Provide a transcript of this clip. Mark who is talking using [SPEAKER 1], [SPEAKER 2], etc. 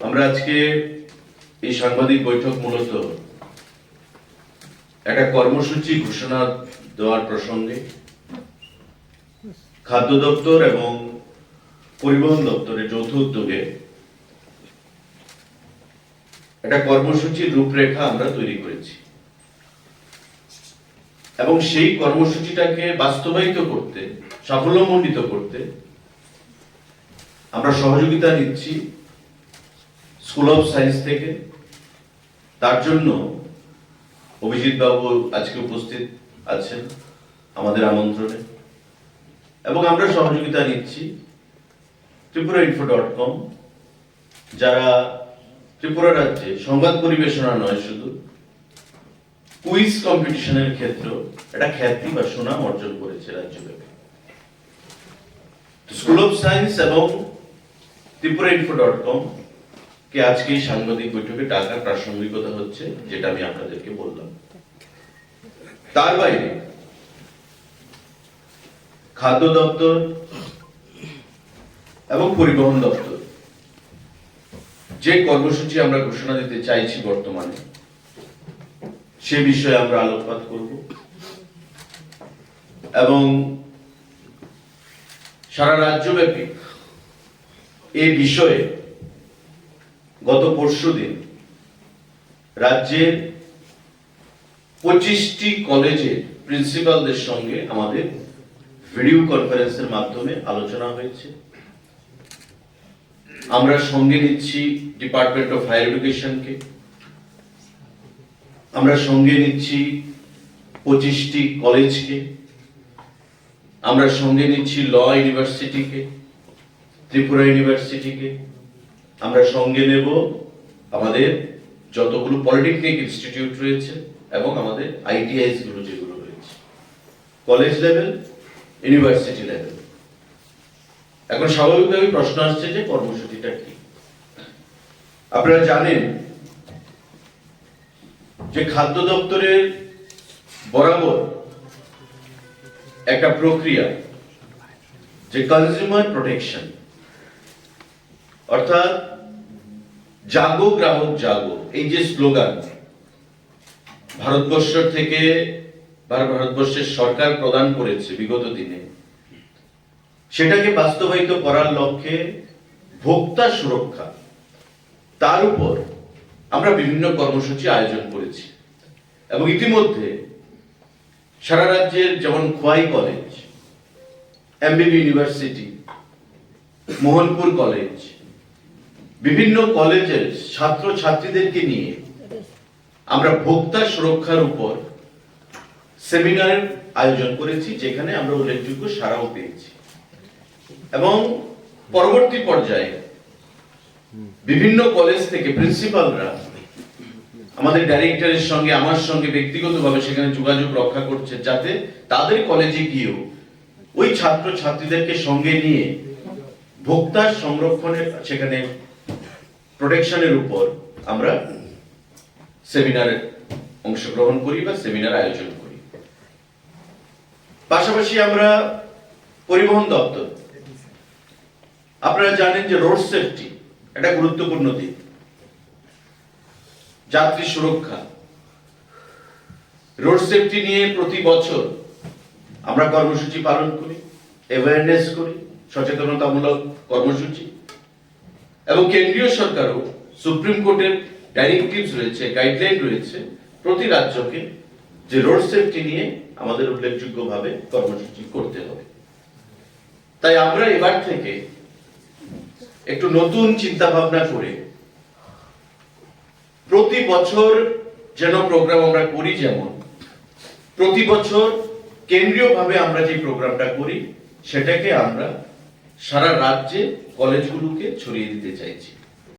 [SPEAKER 1] আমরা আজকে এই সাংবাদিক বৈঠক মূলত একটা কর্মসূচি ঘোষণা দেওয়ার প্রসঙ্গে খাদ্য দপ্তর এবং পরিবহন দপ্তরের যৌথ উদ্যোগে একটা কর্মসূচির রূপরেখা আমরা তৈরি করেছি এবং সেই কর্মসূচিটাকে বাস্তবায়িত করতে, সাফল্যমণ্ডিত করতে আমরা সহযোগিতা নিচ্ছি স্কুল অফ সায়েন্স থেকে। তার জন্য অভিজিৎ বাবু আজকে উপস্থিত আছেন আমাদের আমন্ত্রণে, এবং আমরা সহযোগিতা নিচ্ছি tripurainfo.com, যারা ত্রিপুরা রাজ্যে সংবাদ পরিবেশনা নয়, শুধু কুইজ কম্পিটিশনের ক্ষেত্রে একটা খ্যাতি বা সুনাম অর্জন করেছে রাজ্যব্যাপী। স্কুল অফ সায়েন্স এবং tripurainfo.com কে আজকে এই সাংবাদিক বৈঠকে ডাকার প্রাসঙ্গিকতা হচ্ছে, যেটা আমি আপনাদেরকে বললাম। তার বাইরে খাদ্য দপ্তর এবং পরিবহন দপ্তর যে কর্মসূচি আমরা ঘোষণা দিতে চাইছি বর্তমানে, সে বিষয়ে আমরা আলোকপাত করব এবং সারা রাজ্যব্যাপী এই বিষয়ে গত পরশুদিন রাজ্যের 25টি কলেজের প্রিন্সিপালদের সঙ্গে আমাদের ভিডিও কনফারেন্সের মাধ্যমে আলোচনা হয়েছে। আমরা সঙ্গে নিচ্ছি ডিপার্টমেন্ট অফ হায়ার এডুকেশনকে, আমরা সঙ্গে নিচ্ছি 25টি কলেজকে, আমরা সঙ্গে নিচ্ছি ল ইউনিভার্সিটিকে, ত্রিপুরা ইউনিভার্সিটিকে, আমরা সঙ্গে নেব আমাদের যতগুলো পলিটেকনিক ইনস্টিটিউট রয়েছে এবং আমাদের আইটিআইস গুলো যেগুলো রয়েছে, কলেজ লেভেল, ইউনিভার্সিটি লেভেল। এখন স্বাভাবিকভাবে প্রশ্ন আসছে যে কর্মসূচিটা কি। আপনারা জানেন যে খাদ্য দপ্তরের বরাবর একটা প্রক্রিয়া, যে কনজিউমার প্রোটেকশন, অর্থাৎ জাগো গ্রাহক জাগো, এই যে স্লোগান ভারতবর্ষ থেকে ভারতবর্ষের সরকার প্রদান করেছে বিগত দিনে, সেটাকে বাস্তবায়িত করার লক্ষ্যে ভোক্তা সুরক্ষা, তার উপর আমরা বিভিন্ন কর্মসূচি আয়োজন করেছি। এবং ইতিমধ্যে সারা রাজ্যের যেমন Khowai college, এমবিবি university, Mohanpur college, বিভিন্ন কলেজের ছাত্র ছাত্রীদেরকে নিয়ে আমরা ভোক্তা সুরক্ষার উপর সেমিনারের আয়োজন করেছি, যেখানে আমরা উল্লেখযোগ্য সাড়াও পেয়েছি। এবং পরবর্তী পর্যায়ে বিভিন্ন কলেজ থেকে প্রিন্সিপালরা আমাদের ডাইরেক্টরের সঙ্গে, আমার সঙ্গে ব্যক্তিগতভাবে সেখানে যোগাযোগ রক্ষা করছে, যাতে তাদের কলেজে গিয়েও ওই ছাত্র ছাত্রীদেরকে সঙ্গে নিয়ে ভোক্তার সংরক্ষণের, সেখানে প্রোটেকশনের উপর আমরা সেমিনারে অংশগ্রহণ করি বা সেমিনার আয়োজন করি। পাশাপাশি আমরা পরিবহন দপ্তর, আপনারা জানেন যে রোড সেফটি একটা গুরুত্বপূর্ণ দিক, যাত্রী সুরক্ষা। রোড সেফটি নিয়ে প্রতি বছর আমরা কর্মসূচি পালন করি, অ্যাওয়ারনেস করি, সচেতনতামূলক কর্মসূচি। এবং কেন্দ্রীয় সরকারও সুপ্রিম কোর্টের ডাইরেক্টিভস রয়েছে, গাইডলাইন রয়েছে প্রতি রাজ্যকে, যে রোড সেফটি নিয়ে আমাদের উল্লেখযোগ্যভাবে কর্মসূচি করতে হবে। তাই আমরা এবার থেকে একটু নতুন চিন্তা ভাবনা করে প্রতি বছর যেন প্রোগ্রাম আমরা করি, যেমন প্রতি বছর কেন্দ্রীয়ভাবে আমরা যে প্রোগ্রামটা করি, সেটাকে আমরা সারা রাজ্যে কলেজগুলোকে ছড়িয়ে দিতে চাইছি।